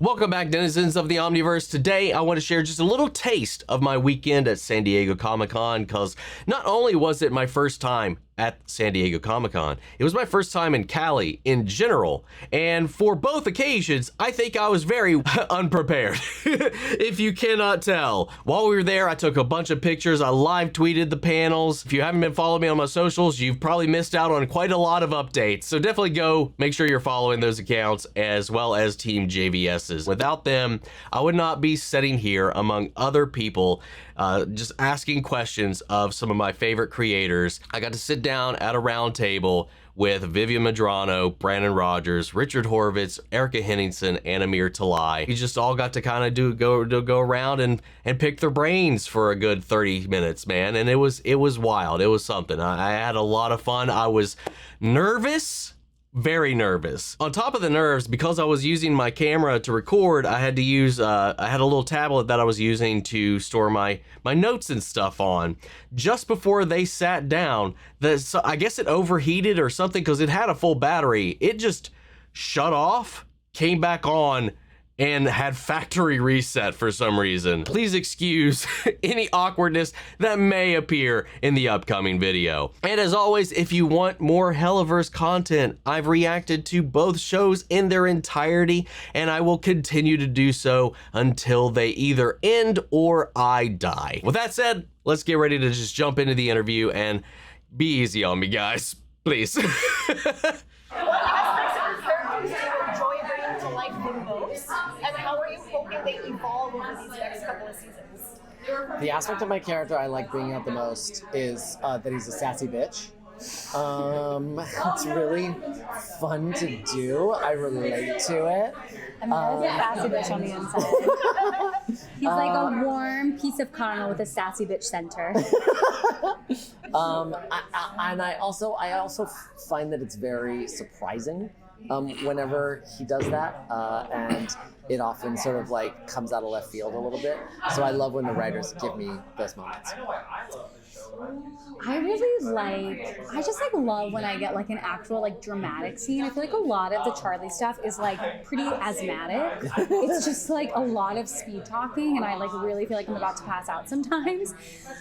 Welcome back, denizens of the Omniverse. Today, I want to share just a little taste of my weekend at San Diego Comic-Con, because not only was it my first time at San Diego Comic-Con, it was my first time in Cali in general. And for both occasions, I think I was very unprepared, if you cannot tell. While we were there, I took a bunch of pictures. I live tweeted the panels. If you haven't been following me on my socials, you've probably missed out on quite a lot of updates. So definitely go make sure you're following those accounts, as well as Team JVS's. Without them, I would not be sitting here among other people just asking questions of some of my favorite creators. I got to sit down at a round table with Vivienne Medrano, Brandon Rogers, Richard Horvitz, Erika, Henningsen, and Amir Talai. We just all got to kind of go around and pick their brains for a good 30 minutes, man. And it was wild. It was something. I had a lot of fun. I was nervous. Very nervous. On top of the nerves, because I was using my camera to record, I had to use, I had a little tablet that I was using to store my notes and stuff on. Just before they sat down, I guess it overheated or something, because it had a full battery. It just shut off, came back on, and had factory reset for some reason. Please excuse any awkwardness that may appear in the upcoming video. And as always, if you want more Hellaverse content, I've reacted to both shows in their entirety, and I will continue to do so until they either end or I die. With that said, let's get ready to just jump into the interview, and be easy on me, guys, please. And how are you hoping they evolve over these next couple of seasons? The aspect of my character I like bringing out the most is that he's a sassy bitch. It's really fun to do. I relate to it. I'm a sassy bitch on the inside. He's like a warm piece of caramel with a sassy bitch center. And I also find that it's very surprising whenever he does that, and it often sort of like comes out of left field a little bit. So I love when the writers give me those moments. I just love when I get like an actual like dramatic scene. I feel like a lot of the Charlie stuff is like pretty asthmatic. It's just like a lot of speed talking, and I like really feel like I'm about to pass out sometimes.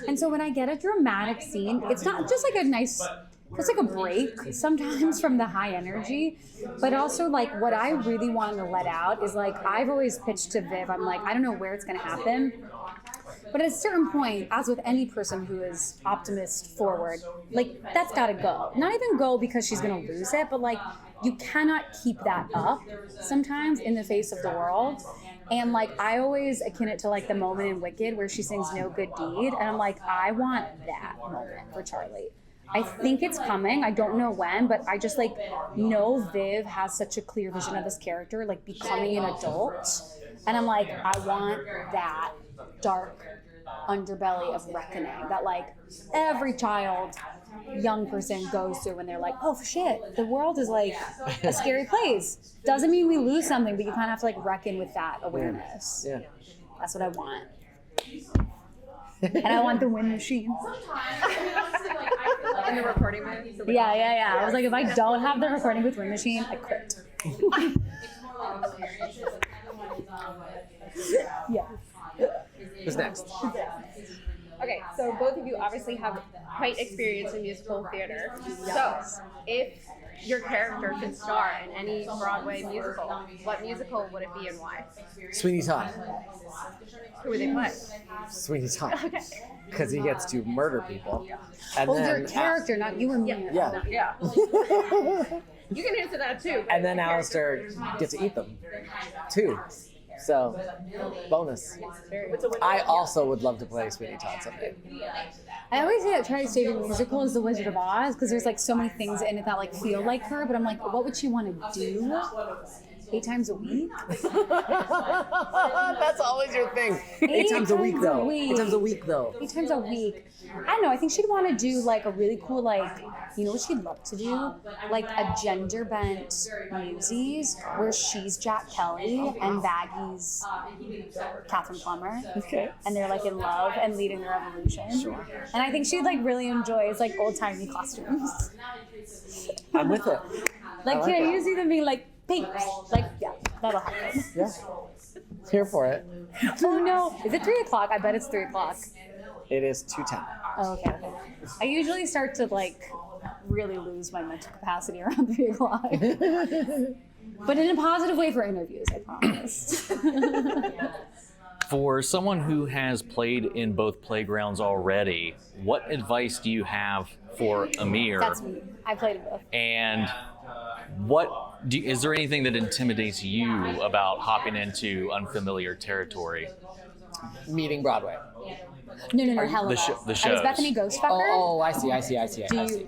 And so when I get a dramatic scene, it's not just like a nice, it's like a break sometimes from the high energy, but also like what I really want to let out is like, I've always pitched to Viv, I'm like, I don't know where it's going to happen, but at a certain point, as with any person who is optimist forward, like that's got to go. Not even go because she's going to lose it, but like you cannot keep that up sometimes in the face of the world. And like I always akin it to like the moment in Wicked where she sings No Good Deed, and I'm like, I want that moment for Charlie. I think it's coming. I don't know when, but I just like know Viv has such a clear vision of this character, like becoming an adult. And I'm like, I want that dark underbelly of reckoning that like every child, young person goes through when they're like, oh shit, the world is like a scary place. Doesn't mean we lose something, but you kind of have to like reckon with that awareness. Yeah. That's what I want. And I want the wind machine. In the recording booth? Yeah. I was like, if I don't have the recording booth wind machine, I quit. Yeah. Who's next? Okay, so both of you obviously have quite experience in musical theater. So, if your character could star in any Broadway musical, what musical would it be and why? Sweeney Todd. Who would they play? Sweeney Todd. Okay. Because he gets to murder people. And Well, then your character, not you and me. Yeah. You can answer that too. And then Alistair gets to eat them, too. So, bonus. I also would love to play Sweeney Todd someday. I always say that Charlie Stadium musical is The Wizard of Oz because there's like so many things in it that like feel like her, but I'm like, what would she want to do? 8 times a week? That's always your thing. 8 times a week, though. 8 times a week, though. 8 times a week. I don't know. I think she'd want to do like a really cool, like, you know what she'd love to do? Like a gender bent Newsies where she's Jack Kelly and Baggy's Catherine Plummer. Okay. And they're like in love and leading the revolution. Sure. And I think she'd like really enjoy it's like old timey costumes. I'm with it. Like, I like can it. you see them being like papers. Like, yeah, that'll happen. Yeah. Here for it. Oh no, is it 3 o'clock? I bet it's 3 o'clock. It is 2:10. Oh, okay. I usually start to like really lose my mental capacity around 3 o'clock. But in a positive way for interviews, I promise. For someone who has played in both playgrounds already, what advice do you have for Amir? That's me. I played both. And is there anything that intimidates you about hopping into unfamiliar territory? Meeting Broadway. No, Helluva. The I shows. was Bethany Ghostfucker. Oh, I see.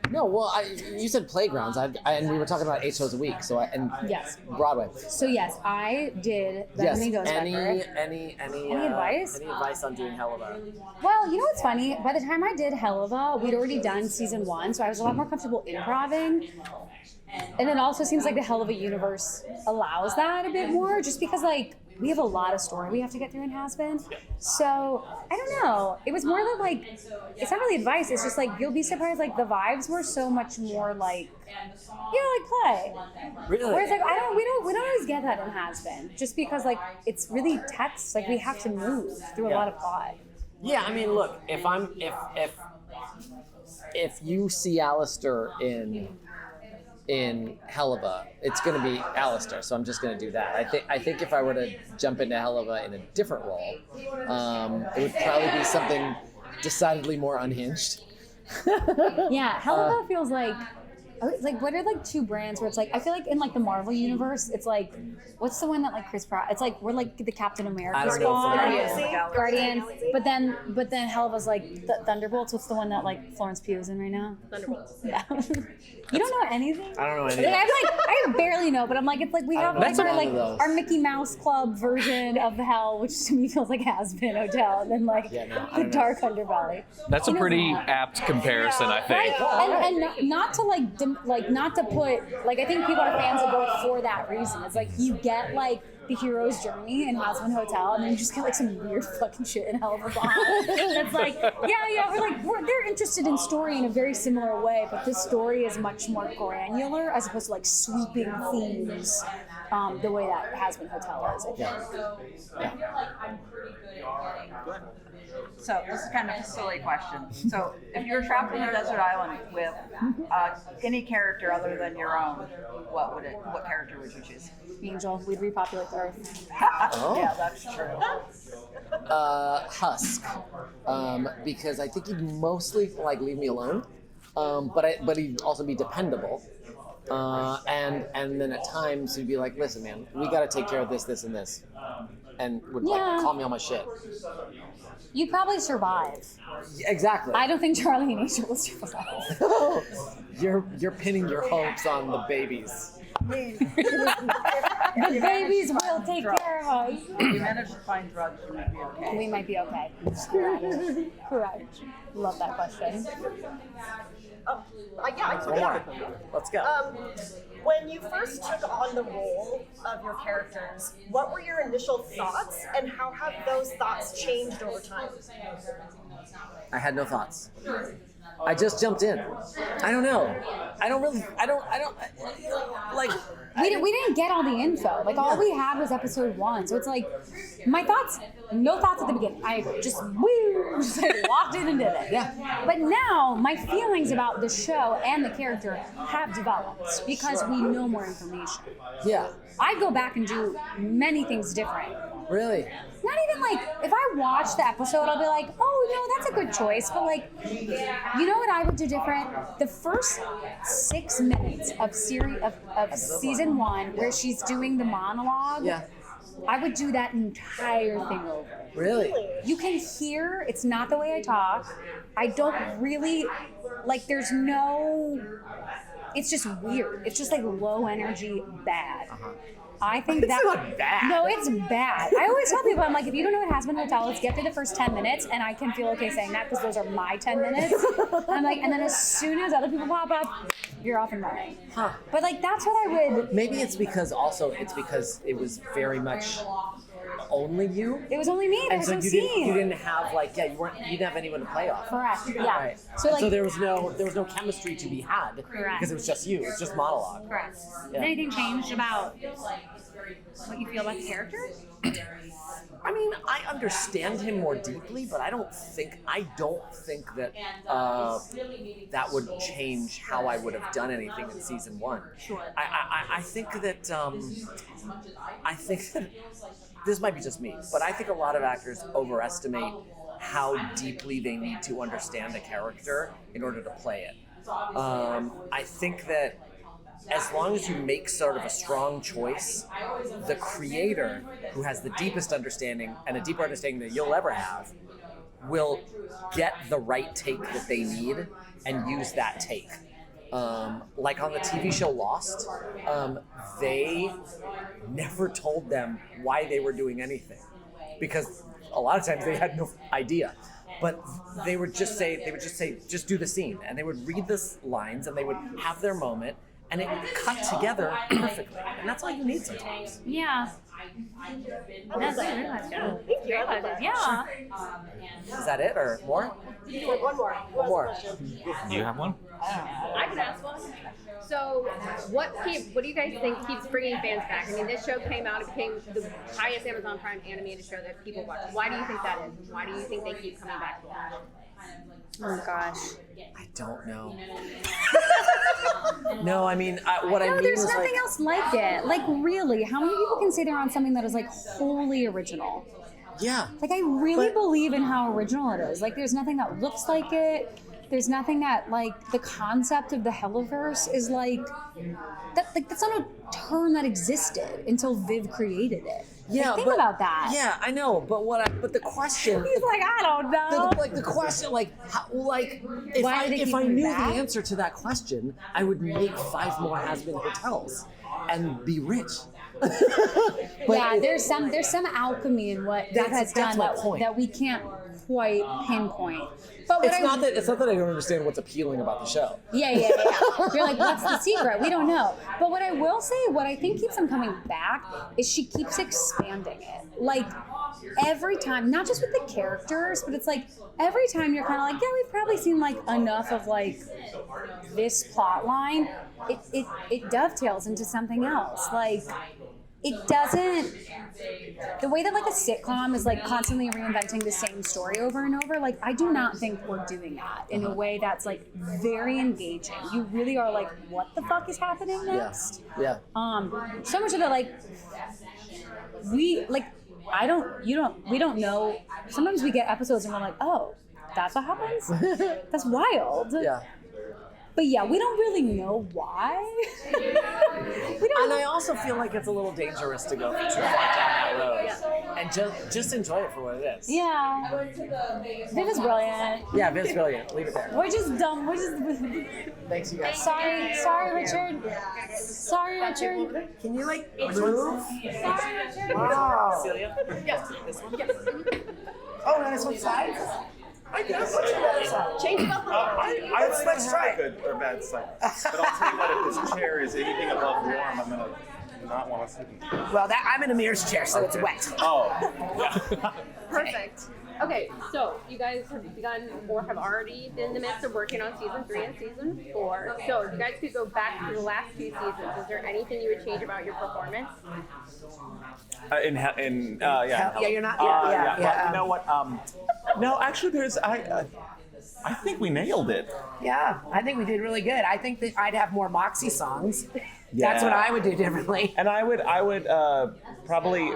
No, well, you said playgrounds, and we were talking about 8 shows a week. So Yes. Broadway. So yes, I did Bethany Ghostfucker. Any advice? Any advice on doing Helluva? Well, you know what's funny? By the time I did Helluva, we'd already done season 1, so I was a lot more comfortable improving. And it also seems like the Helluva universe allows that a bit more, just because like we have a lot of story we have to get through in Hazbin. So I don't know. It was more than like, it's not really advice. It's just like you'll be surprised. Like the vibes were so much more like, like play. Really? Whereas like we don't always get that in Hazbin, just because like it's really text. Like we have to move through a lot of plot. Yeah, I mean, look, if you see Alistair in Helluva, it's going to be Alistair, so I'm just going to do that. I think if I were to jump into Helluva in a different role, it would probably be something decidedly more unhinged. Yeah, Helluva feels like what are like 2 brands where it's like I feel like in like the Marvel universe it's like what's the one that like Chris Pratt, it's like we're like the Captain America I don't know. Guardians, but then Helluva's like the Thunderbolts. What's the one that like Florence Pugh is in right now? Thunderbolts. Yeah. You don't know anything? I don't know anything. I barely know, but I'm like it's like we have like our Mickey Mouse Club version of hell, which to me feels like Hazbin Hotel, and then like the dark underbelly. That's a pretty apt comparison, I think. Right? And not to not to put like I think people are fans of both for that reason. It's like you get like the hero's journey in Hazbin Hotel, and then you just get like some weird fucking shit in Helluva. It's like they're interested in story in a very similar way, but this story is much more granular as opposed to like sweeping themes, the way that Hazbin Hotel is. I think. So this is kind of a silly question. So if you were trapped on a desert island with any character other than your own, what character would you choose? Angel, we'd repopulate the Earth. Yeah, that's true. Husk, because I think he'd mostly like leave me alone, but he'd also be dependable, and then at times he'd be like, listen, man, we got to take care of this, and this, and would like call me on my shit. You'd probably survive. Exactly. I don't think Charlie and Angel will survive. You're pinning your hopes on the babies. The babies will take care of us. If you manage to find drugs, you might be okay. We might be okay. Correct. Love that question. Let's go. When you first took on the role of your characters, what were your initial thoughts, and how have those thoughts changed over time? I had no thoughts. I just jumped in. I don't know. We didn't get all the info. Like all we had was episode 1. So it's like my thoughts, no thoughts at the beginning. I just like walked in and did it. Yeah. But now my feelings about the show and the character have developed because we know more information. Yeah. I go back and do many things different. Really? Not even like, if I watch the episode, I'll be like, oh, no, that's a good choice. But like, you know what I would do different? The first 6 minutes of season 1, where she's doing the monologue, I would do that entire thing over. Really? You can hear, it's not the way I talk. I don't really, like, there's no, it's just weird. It's just like low energy bad. I think It's not bad. No, it's bad. I always tell people, I'm like, if you don't know what Hazbin Hotel, let's get through the first 10 minutes, and I can feel okay saying that because those are my 10 minutes. And I'm like, and then as soon as other people pop up, you're off and running. Huh. But like, that's what I would. Maybe it's because it was very much only you. It was only me. There And was so no you scene. didn't have like you didn't have anyone to play off. Correct. Yeah. Right. So like So there was no chemistry to be had. Correct. Because it was just you. It's just monologue. correct. Yeah. Has anything changed about what you feel about the character? I mean, I understand him more deeply, but I don't think that that would change how I would have done anything in season 1. Sure. I think that this might be just me, but I think a lot of actors overestimate how deeply they need to understand a character in order to play it. I think that as long as you make sort of a strong choice, the creator, who has the deepest understanding and a deeper understanding than you'll ever have, will get the right take that they need and use that take. Like on the TV show Lost, they never told them why they were doing anything, because a lot of times they had no idea. But they would just say, just do the scene, and they would read the lines, and they would have their moment, and it would cut together perfectly. And that's all you need sometimes. Yeah. That's very much. Yeah. Is that it, or more? One more. One more. Do you have one? I can ask one. So, what do you guys think keeps bringing fans back? I mean, this show came out, it became the highest Amazon Prime animated show that people watch. Why do you think that is? Why do you think they keep coming back? Oh gosh. I don't know. No, I mean, what I mean There's is nothing like, else like it. Like really, how many people can say they're on something that is like wholly original? yeah. Like I really But- believe in how original it is. Like there's nothing that looks like it. There's nothing that like the concept of the Hellaverse is like that. Like that's not a term that existed until Viv created it. Yeah, Like, think but, about that. Yeah, I know, but the question, He's like, I don't know. the question, like, how, like, if Why do they if keep I coming knew back? the answer to that question, I would make 5 more Hazbin hotels and be rich. But Yeah, there's some alchemy in what Viv has that's done my point. that we can't quite pinpoint. But what it's not that I don't understand what's appealing about the show. Yeah. You're like, what's the secret? We don't know. But what I will say, what I think keeps them coming back is she keeps expanding it. Like every time, not just with the characters, but it's like every time you're kind of like, yeah, we've probably seen like enough of like this plot line. It dovetails into something else. Like it doesn't, the way that like a sitcom is like constantly reinventing the same story over and over, like I do not think we're doing that in a way that's like very engaging. You really are like, what the fuck is happening next? Yeah. So much of it, like we don't know. Sometimes we get episodes and we're like, oh, that's what happens? That's wild. Yeah. But yeah, we don't really know why. And I also feel like it's a little dangerous to go too far down that road. And just enjoy it for what it is. Yeah. Viv is brilliant. Yeah, Viv's brilliant. Leave it there. We're just dumb. Thanks, you guys. Sorry, Richard. Sorry, Richard. Can you like move? Sorry, Richard. Wow. Celia? Yes. This one? Oh, and I switch sides? I guess switch the other side. Change it up a little. Let's try a good or bad side. But I'll tell you what, if this chair is anything above warm, I'm going to not want to sit in it. Well, I'm in Amir's chair, so it's wet. Oh. Perfect. Okay, so you guys have begun or have already been in the midst of working on season 3 and season 4. So if you guys could go back to the last 2 seasons, is there anything you would change about your performance? Yeah, Yeah, you're not. Well, you know what? No, actually, I think we nailed it. Yeah, I think we did really good. I think that I'd have more Moxie songs. Yeah. That's what I would do differently. And I would probably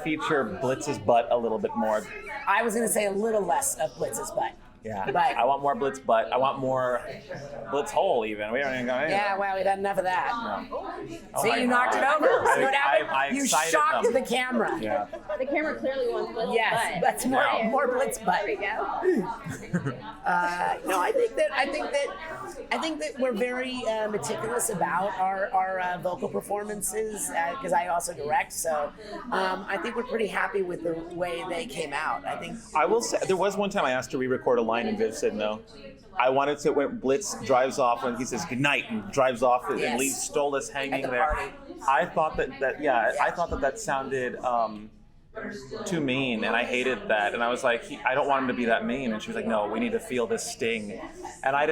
feature Blitz's butt a little bit more. I was going to say a little less of Blitz's butt. Yeah. But I want more Blitz butt. I want more Blitz hole even. We don't even go anywhere. yeah, well, we done enough of that. Oh See, my you knocked it God. over. See what happened? I You excited shocked them. the camera. Yeah. The camera clearly wants Blitz's Yes, butt. that's more Blitz butt. There we go. No, I think that we're very meticulous about our vocal performances because I also direct. So I think we're pretty happy with the way they came out. I think I will say there was one time I asked to re-record a line and Viv said no. I wanted to when Blitz drives off when he says goodnight and drives off and Yes. leaves Stolas hanging At the there. party. I thought that sounded too mean, and I hated that. And I was like, I don't want him to be that mean. And she was like, no, we need to feel this sting. And I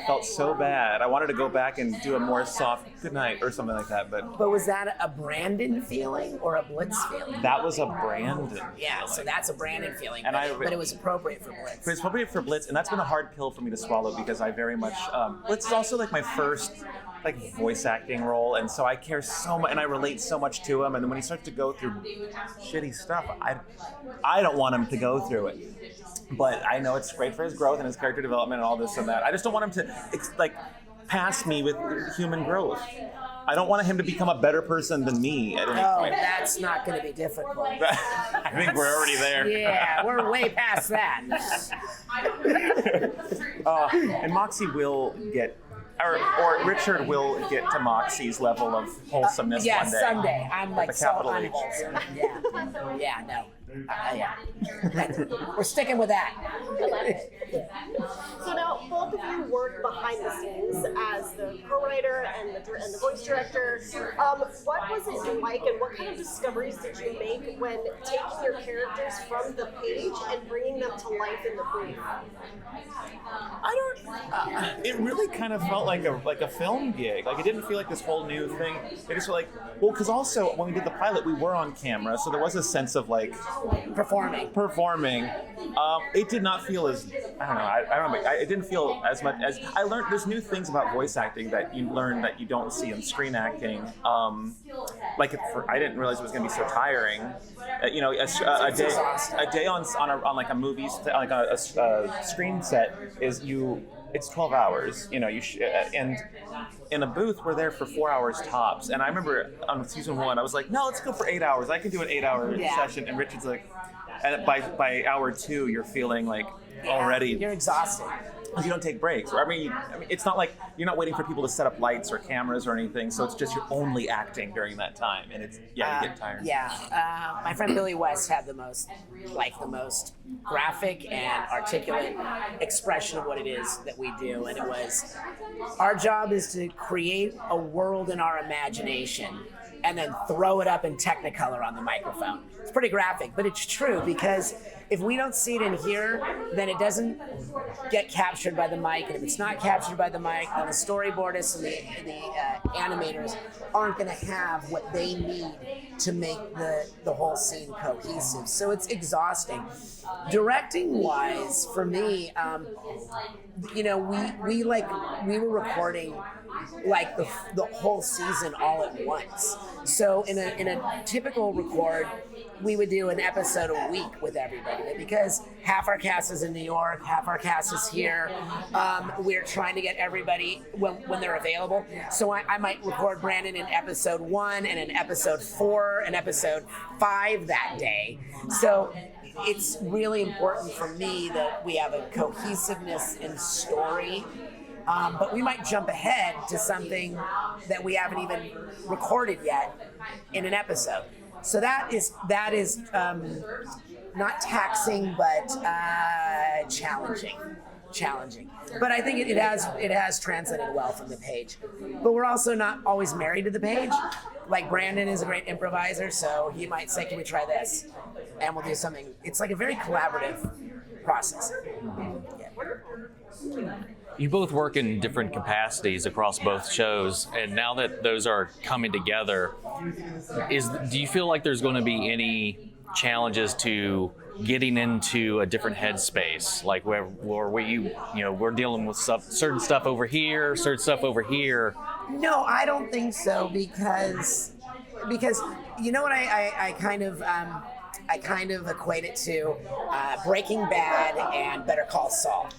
felt so bad. I wanted to go back and do a more soft good night or something like that. But was that a Brandon feeling or a Blitz feeling? that was a Brandon. Yeah, so that's a Brandon feeling, And but it was appropriate for Blitz. But it's appropriate for Blitz, and that's been a hard pill for me to swallow because I very much Blitz is also like my first voice acting role, and so I care so much and I relate so much to him. And then when he starts to go through shitty stuff, I don't want him to go through it. But I know it's great for his growth and his character development and all this and that. I just don't want him to pass me with human growth. I don't want him to become a better person than me at any point. That's not going to be difficult. I think we're already there. Yeah, we're way past that. And Moxie will get, or Richard will get to Moxie's level of wholesomeness one day. Someday. I'm like With a so capital H. unwholesome. Yeah, no. Yeah. We're sticking with that. So now both of you work behind the scenes as the co-writer and the voice director. What was it like, and what kind of discoveries did you make when taking your characters from the page and bringing them to life in the booth? It really kind of felt like a film gig. Like, it didn't feel like this whole new thing. It just felt like, well, because also when we did the pilot, we were on camera, so there was a sense of like performing. It did not feel as, I don't know. It didn't feel as much as I learned. There's new things about voice acting that you learn that you don't see in screen acting. I didn't realize it was going to be so tiring. A day on like a movie, like a screen set it's 12 hours. And in a booth, we're there for 4 hours tops. And I remember on season 1, I was like, no, let's go for 8 hours. I can do an 8-hour session. And Richard's like, and by hour 2, you're feeling like already. You're exhausted. You don't take breaks. I mean, it's not like you're not waiting for people to set up lights or cameras or anything. So it's just you're only acting during that time, and you get tired. My friend Billy West had the most graphic and articulate expression of what it is that we do, and it was, our job is to create a world in our imagination and then throw it up in Technicolor on the microphone. It's pretty graphic, but it's true, because if we don't see it in here, then it doesn't get captured by the mic, and if it's not captured by the mic, then the storyboardists and the animators aren't going to have what they need to make the whole scene cohesive. So it's exhausting. Directing wise, for me, we were recording like the whole season all at once. So in a typical record, we would do an episode a week with everybody, but because half our cast is in New York, half our cast is here, we're trying to get everybody when they're available. So I might record Brandon in episode 1 and in episode 4 and episode 5 that day. So it's really important for me that we have a cohesiveness in story. But we might jump ahead to something that we haven't even recorded yet in an episode. So that is not taxing, but challenging. But I think it has translated well from the page. But we're also not always married to the page. Like, Brandon is a great improviser, so he might say, "Can we try this?" And we'll do something. It's like a very collaborative process. Yeah. You both work in different capacities across both shows, and now that those are coming together, do you feel like there's going to be any challenges to getting into a different headspace, like where we're dealing with certain stuff over here, certain stuff over here? No, I don't think so, because you know what I kind of equate it to Breaking Bad and Better Call Saul.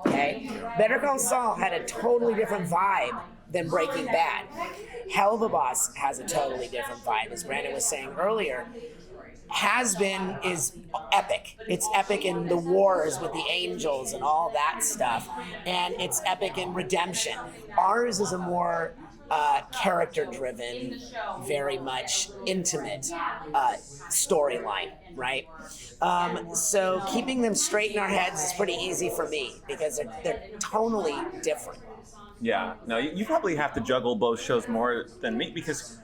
Okay, Better Call Saul had a totally different vibe than Breaking Bad. Helluva Boss has a totally different vibe, as Brandon was saying earlier. Hazbin is epic. It's epic in the wars with the angels and all that stuff, and it's epic in redemption. Ours is a more character-driven, very much intimate storyline, right? So keeping them straight in our heads is pretty easy for me, because they're tonally different. Yeah, no, you probably have to juggle both shows more than me, because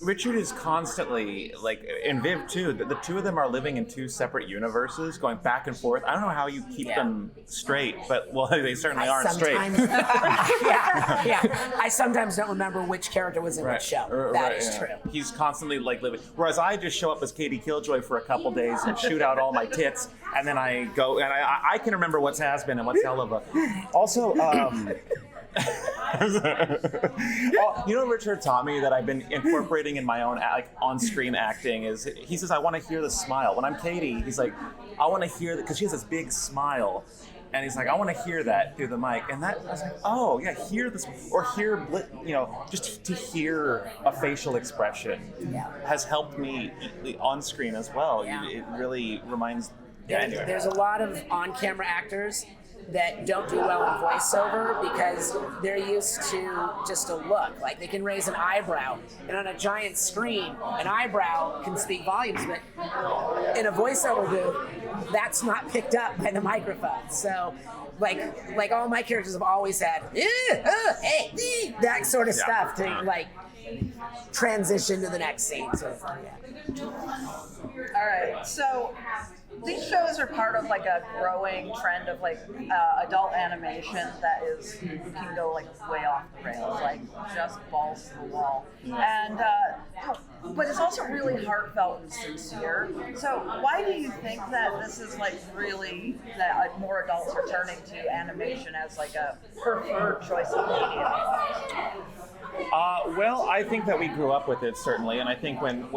Richard is constantly, like, in Viv too, the two of them are living in two separate universes, going back and forth. I don't know how you keep them straight, but, well, they certainly aren't straight. yeah. I sometimes don't remember which character was in which show. That is true. He's constantly, like, living. Whereas I just show up as Katie Killjoy for a couple days and shoot out all my tits, and then I go, and I can remember what's Hazbin and what's Helluva. Also, you know, Richard taught me that I've been incorporating in my own on-screen acting is he says I want to hear the smile. When I'm Katie, he's like, I want to hear that because she has this big smile, and he's like, I want to hear that through the mic, and that I was like, oh yeah, hear this or hear, you know, just to hear a facial expression has helped me on screen as well. Yeah. It really reminds. There's a lot of on-camera actors that don't do well in voiceover because they're used to just a look. Like they can raise an eyebrow, and on a giant screen, an eyebrow can speak volumes, but in a voiceover booth, that's not picked up by the microphone. So, like all my characters have always had, hey, that sort of stuff to like transition to the next scene. So, All right, so these shows are part of like a growing trend of like adult animation that is can go like way off the rails, like just balls to the wall, and but it's also really heartfelt and sincere. So why do you think that this is like really that more adults are turning to animation as like a preferred choice of media? Well, I think that we grew up with it, certainly, and I think when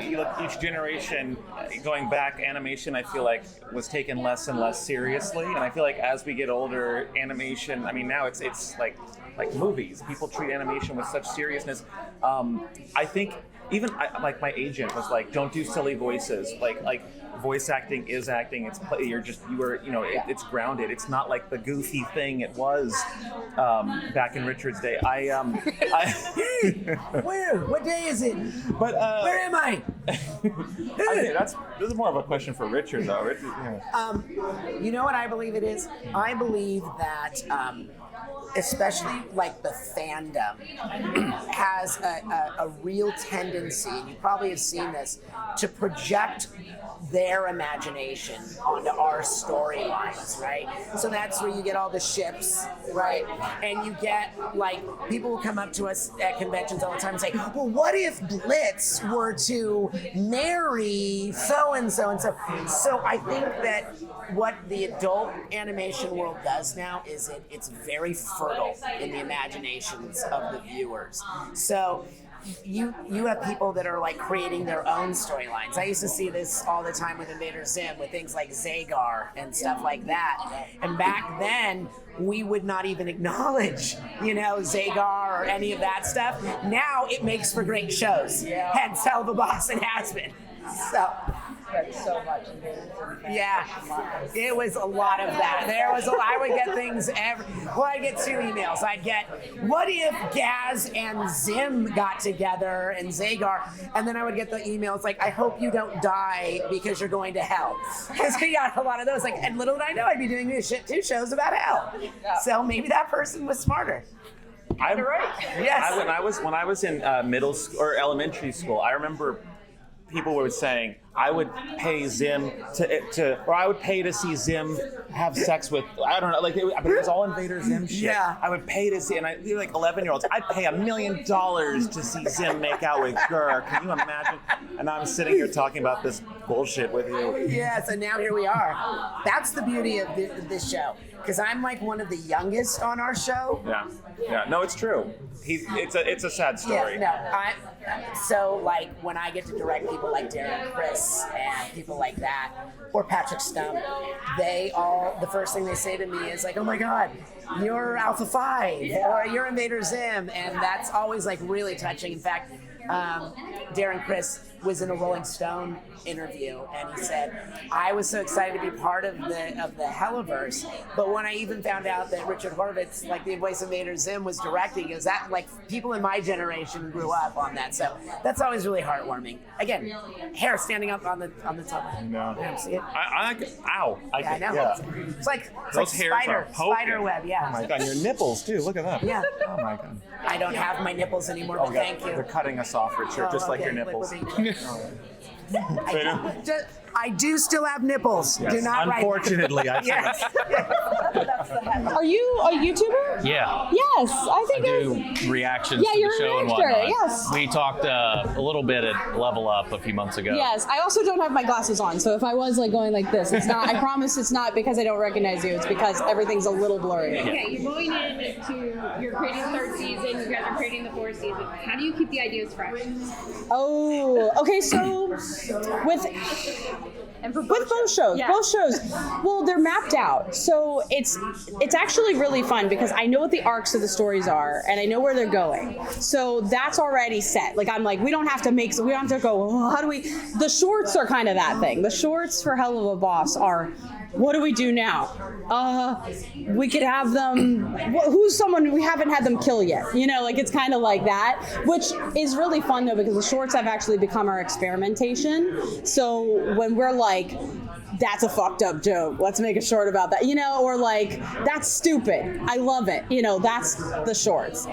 you look each generation going back, animation I feel like was taken less and less seriously, and I feel like as we get older, animation, I mean now it's like movies. People treat animation with such seriousness. I think even like my agent was like, don't do silly voices. Like voice acting is acting. It's it's grounded. It's not like the goofy thing it was back in Richard's day. Where? What day is it? But where am I? I think this is more of a question for Richard, though. Richard, you know what I believe it is? I believe that especially like the fandom has a real tendency, and you probably have seen this, to project their imagination onto our storylines, right? So that's where you get all the ships, right? And you get like people will come up to us at conventions all the time and say, well, what if Blitz were to marry so and so and so? So I think that what the adult animation world does now is it's very fertile in the imaginations of the viewers. So you have people that are like creating their own storylines. I used to see this all the time with Invader Zim, with things like Zagar and stuff like that. And back then, we would not even acknowledge, Zagar or any of that stuff. Now it makes for great shows. Hence Helluva Boss and Hazbin. So. So much. Yeah, it was a lot of that. I would get things I'd get 2 emails. I'd get, what if Gaz and Zim got together and Zagar? And then I would get the emails like, I hope you don't die because you're going to hell. Because we got a lot of those. And little did I know I'd be doing 2 shows about hell. So maybe that person was smarter. You're right. Yes. When I was in middle school or elementary school, I remember people were saying, I would pay Zim or I would pay to see Zim have sex with, I don't know, but it was all Invader Zim shit. Yeah. I would pay to see, and they're like 11-year-olds, I'd pay $1 million to see Zim make out with Gur. Can you imagine? And I'm sitting here talking about this bullshit with you. Yeah, so now here we are. That's the beauty of this show. Because I'm like one of the youngest on our show. Yeah. No, it's true. It's a sad story. Yeah, so like when I get to direct people like Darren and Chris and people like that, or Patrick Stump, the first thing they say to me is like, oh my God, you're Alpha 5 or you're Invader Zim, and that's always like really touching. In fact, Darren Chris was in a Rolling Stone interview, and he said, I was so excited to be part of the Hellaverse, but when I even found out that Richard Horvitz, like the voice of Invader Zim, was directing, it was that like people in my generation grew up on that, so that's always really heartwarming. Again, hair standing up on the top. No. You see it? Ow. I know. Yeah. It's like Hairs spider web, yeah. Oh my God, your nipples too, look at that. Yeah. Oh my God. I don't have my nipples anymore, but thank you. They're cutting us off. off, Richard, just like your nipples. I do still have nipples. Yes. Do not write. Unfortunately, I Yes. Are you a YouTuber? Yeah. Yes, I think Do reactions Yeah, to you're the a show and reactor, whatnot. yes. We talked a little bit at Level Up a few months ago. Yes, I also don't have my glasses on, so if I was like going like this, it's not. I promise it's not because I don't recognize you. It's because everything's a little blurry. Okay, you're going you're creating the third season, you guys are creating the fourth season. How do you keep the ideas fresh? Oh, okay. So with both shows, well, they're mapped out. So it's actually really fun because I know what the arcs of the stories are and I know where they're going. So that's already set. Like I'm like, we don't have to go, oh, how do we? The shorts are kind of that thing. The shorts for Helluva Boss are, what do we do now? We could have them, who's someone we haven't had them kill yet? You know, like it's kind of like that, which is really fun though, because the shorts have actually become our experimentation. So when we're like, that's a fucked up joke, let's make a short about that, you know, or like, that's stupid, I love it, you know, that's the shorts.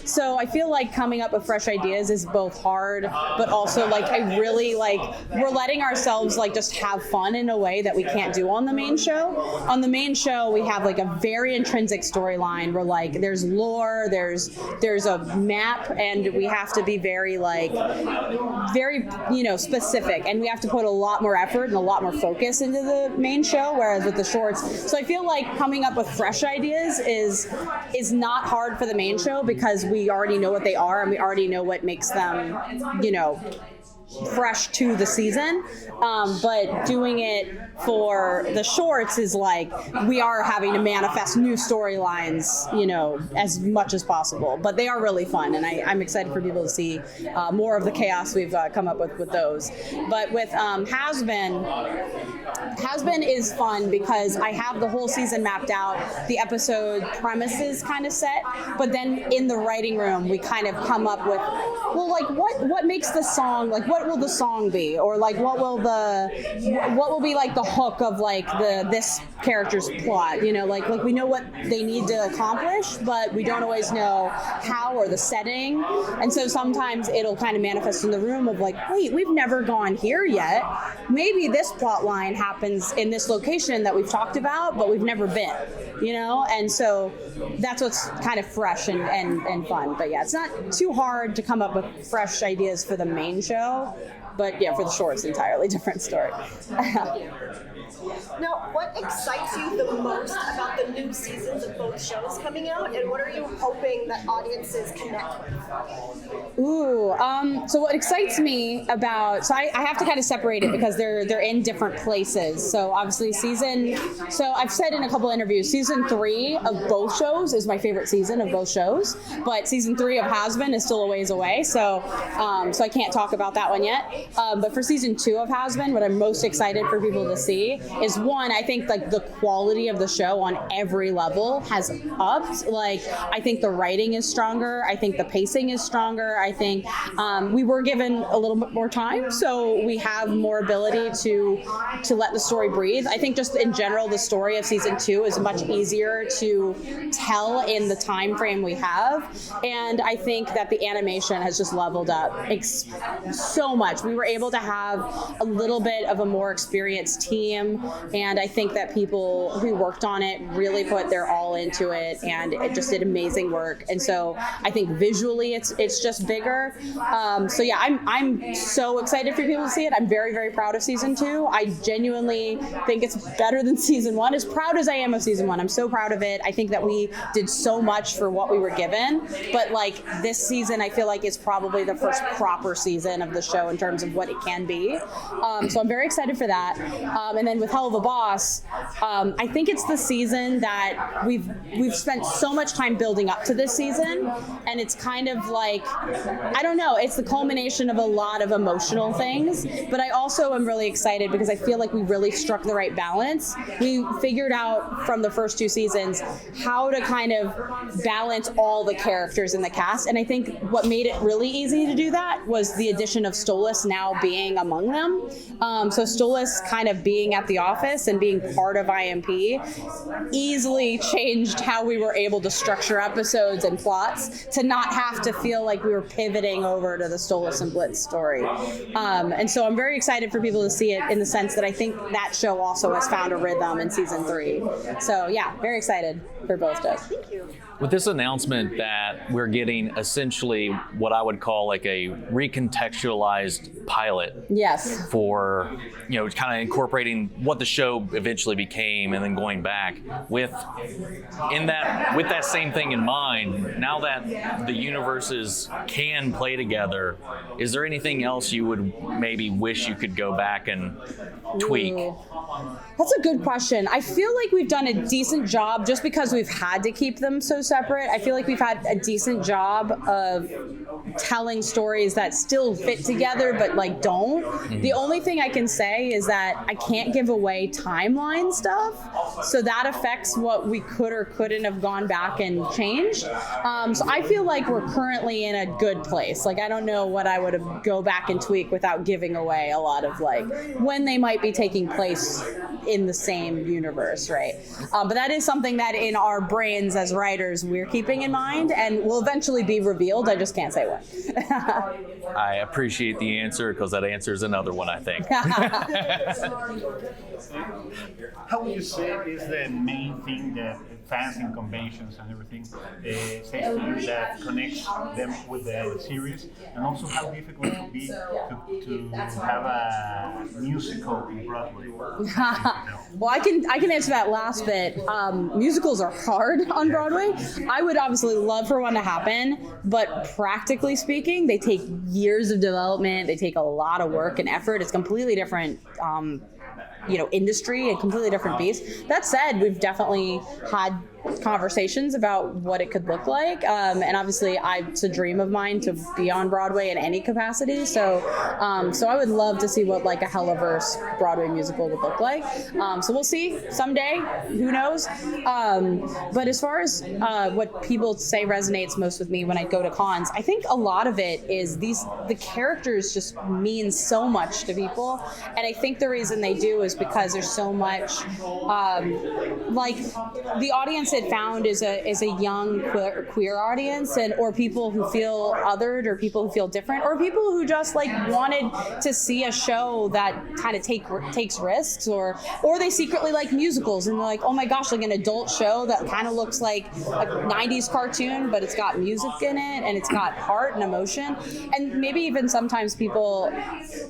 So I feel like coming up with fresh ideas is both hard, but also like I really like, we're letting ourselves like just have fun in a way that we can't do on the main show. On the main show, we have like a very intrinsic storyline where like there's lore, there's a map, and we have to be very you know, specific, and we have to put a lot more effort and a lot more focus into the main show, whereas with the shorts, so I feel like coming up with fresh ideas is not hard for the main show because we already know what they are and we already know what makes them, you know, fresh to the season, but doing it for the shorts is like we are having to manifest new storylines, you know, as much as possible, but they are really fun, and I'm excited for people to see more of the chaos we've come up with those. But with Hazbin is fun because I have the whole season mapped out, the episode premises kind of set, but then in the writing room we kind of come up with, well, like what makes the song, like what will the song be, or like what will be like the hook of like this character's plot, you know, like we know what they need to accomplish, but we don't always know how or the setting, and so sometimes it'll kind of manifest in the room of like, wait, we've never gone here yet, maybe this plot line happens in this location that we've talked about but we've never been, you know, and so that's what's kind of fresh and fun. But yeah, it's not too hard to come up with fresh ideas for the main show, but yeah, for the shorts, entirely different story. Now, what excites you the most about the new seasons of both shows coming out, and what are you hoping that audiences connect with? Ooh, so what excites me about, so I have to kind of separate it because they're in different places. So obviously so I've said in a couple interviews, season 3 of both shows is my favorite season of both shows, but season 3 of Hazbin is still a ways away, so I can't talk about that one yet. But for season 2 of Hazbin, what I'm most excited for people to see is, one, I think like the quality of the show on every level has upped. Like I think the writing is stronger, I think the pacing is stronger, I think we were given a little bit more time, so we have more ability to let the story breathe. I think just in general the story of season 2 is much easier to tell in the time frame we have, and I think that the animation has just leveled up so much. We were able to have a little bit of a more experienced team, and I think that people who worked on it really put their all into it, and it just did amazing work. And so I think visually it's just bigger. So yeah, I'm so excited for people to see it. I'm very, very proud of season 2. I genuinely think it's better than season 1. As proud as I am of season 1, I'm so proud of it. I think that we did so much for what we were given, but like this season I feel like it's probably the first proper season of the show in terms of what it can be. So I'm very excited for that. And then with Helluva Boss, I think it's the season that we've spent so much time building up to this season, and it's kind of like, I don't know, it's the culmination of a lot of emotional things, but I also am really excited because I feel like we really struck the right balance. We figured out from the first 2 seasons how to kind of balance all the characters in the cast, and I think what made it really easy to do that was the addition of Stolas now being among them. So Stolas kind of being at the office and being part of IMP easily changed how we were able to structure episodes and plots to not have to feel like we were pivoting over to the Stolas and Blitz story. And so I'm very excited for people to see it in the sense that I think that show also has found a rhythm in season 3. So yeah, very excited for both shows. Thank you. With this announcement that we're getting essentially what I would call like a recontextualized pilot. Yes. For, kind of incorporating what the show eventually became and then going back with that same thing in mind, now that the universes can play together, is there anything else you would maybe wish you could go back and tweak? Ooh. That's a good question. I feel like we've done a decent job just because we've had to keep them so separate. I feel like we've had a decent job of telling stories that still fit together but like don't. The only thing I can say is that I can't give away timeline stuff, so that affects what we could or couldn't have gone back and changed. So I feel like we're currently in a good place. Like I don't know what I would have go back and tweak without giving away a lot of like when they might be taking place in the same universe, right? But that is something that in our brains as writers we're keeping in mind and will eventually be revealed. I just can't say what. I appreciate the answer because that answers another one, I think. How would you say is the main thing that fans in conventions and everything says to you that connects them with the series, and also how difficult it would be to have a musical in Broadway? Well, I can answer that last bit. Musicals are hard on Broadway. I would obviously love for one to happen, but practically speaking, they take years of development. They take a lot of work and effort. It's completely different. Industry, a completely different beast. That said, we've definitely had conversations about what it could look like, and obviously it's a dream of mine to be on Broadway in any capacity, so I would love to see what like a Hellaverse Broadway musical would look like. So we'll see someday, who knows. But as far as what people say resonates most with me when I go to cons, I think a lot of it is the characters just mean so much to people, and I think the reason they do is because there's so much like the audience it found is a young queer audience, or people who feel othered, or people who feel different, or people who just like wanted to see a show that kind of takes risks, or they secretly like musicals and they're like, oh my gosh, like an adult show that kind of looks like a 90s cartoon but it's got music in it and it's got heart and emotion. And maybe even sometimes people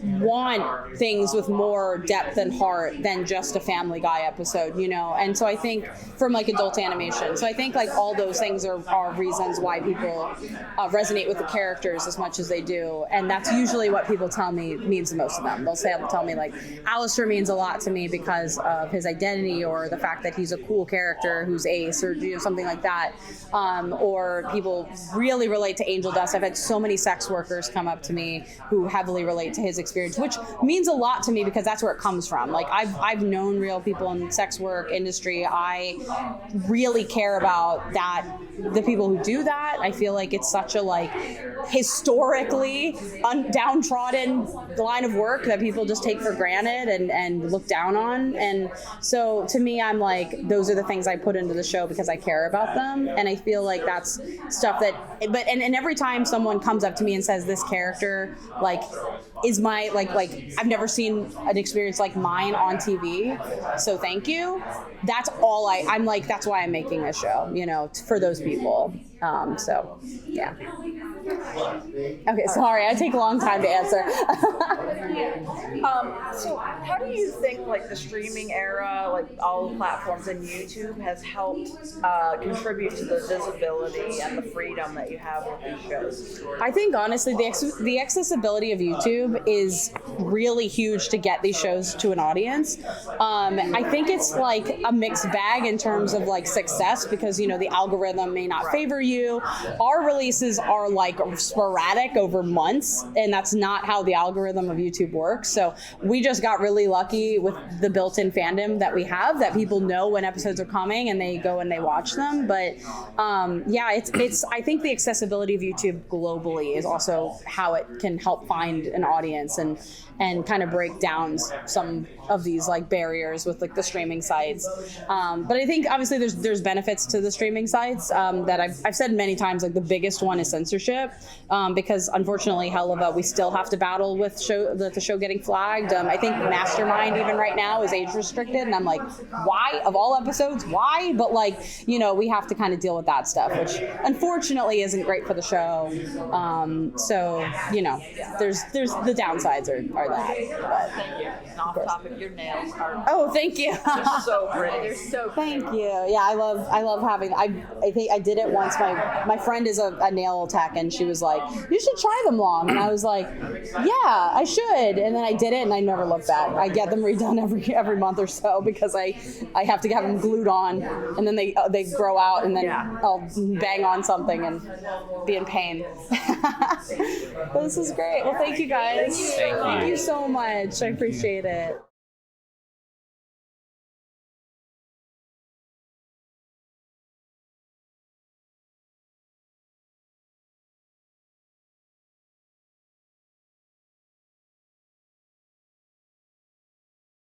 want things with more depth and heart than just a Family Guy episode, and so I think from like adult animation. So I think like all those things are reasons why people resonate with the characters as much as they do, and that's usually what people tell me means the most to them. They'll tell me like Alistair means a lot to me because of his identity, or the fact that he's a cool character who's ace, or something like that. Or people really relate to Angel Dust. I've had so many sex workers come up to me who heavily relate to his experience, which means a lot to me because that's where it comes from. Like I've known real people in sex work industry. I really care about that, the people who do that. I feel like it's such a like historically downtrodden line of work that people just take for granted and look down on. And so to me, I'm like, those are the things I put into the show because I care about them. And I feel like that's stuff that, and every time someone comes up to me and says this character like is my like I've never seen an experience like mine on TV, so thank you. That's all I'm like, that's why I'm making this show, for those people. So yeah. Okay, sorry, I take a long time to answer. So how do you think like the streaming era, like all the platforms and YouTube has helped contribute to the visibility and the freedom that you have with these shows? I think honestly the accessibility of YouTube is really huge to get these shows to an audience. I think it's like a mixed bag in terms of like success because the algorithm may not favor you. Our releases are like sporadic over months, and that's not how the algorithm of YouTube works. So we just got really lucky with the built-in fandom that we have, that people know when episodes are coming and they go and they watch them. But yeah, it's I think the accessibility of YouTube globally is also how it can help find an audience and kind of break down some of these like barriers with like the streaming sites. But I think obviously there's benefits to the streaming sites that I've said many times. Like the biggest one is censorship, because unfortunately Helluva, we still have to battle with the show getting flagged. I think Mastermind even right now is age restricted, and I'm like, why of all episodes? Why? But like, you know, we have to kind of deal with that stuff, which unfortunately isn't great for the show. So you know, there's the downsides are that. But, Thank you. And off topic, your nails are oh, thank you. just so pretty. They're so Thank you. Yeah, I love having. I think I did it once. My friend is a nail tech, and she was like, "You should try them long." And I was like, "Yeah, I should." And then I did it, and I never looked back. I get them redone every month or so because I have to have them glued on, and then they grow out, and then I'll bang on something and be in pain. But this is great. Well, thank you guys. Thank you. Thank you so much. I appreciate it.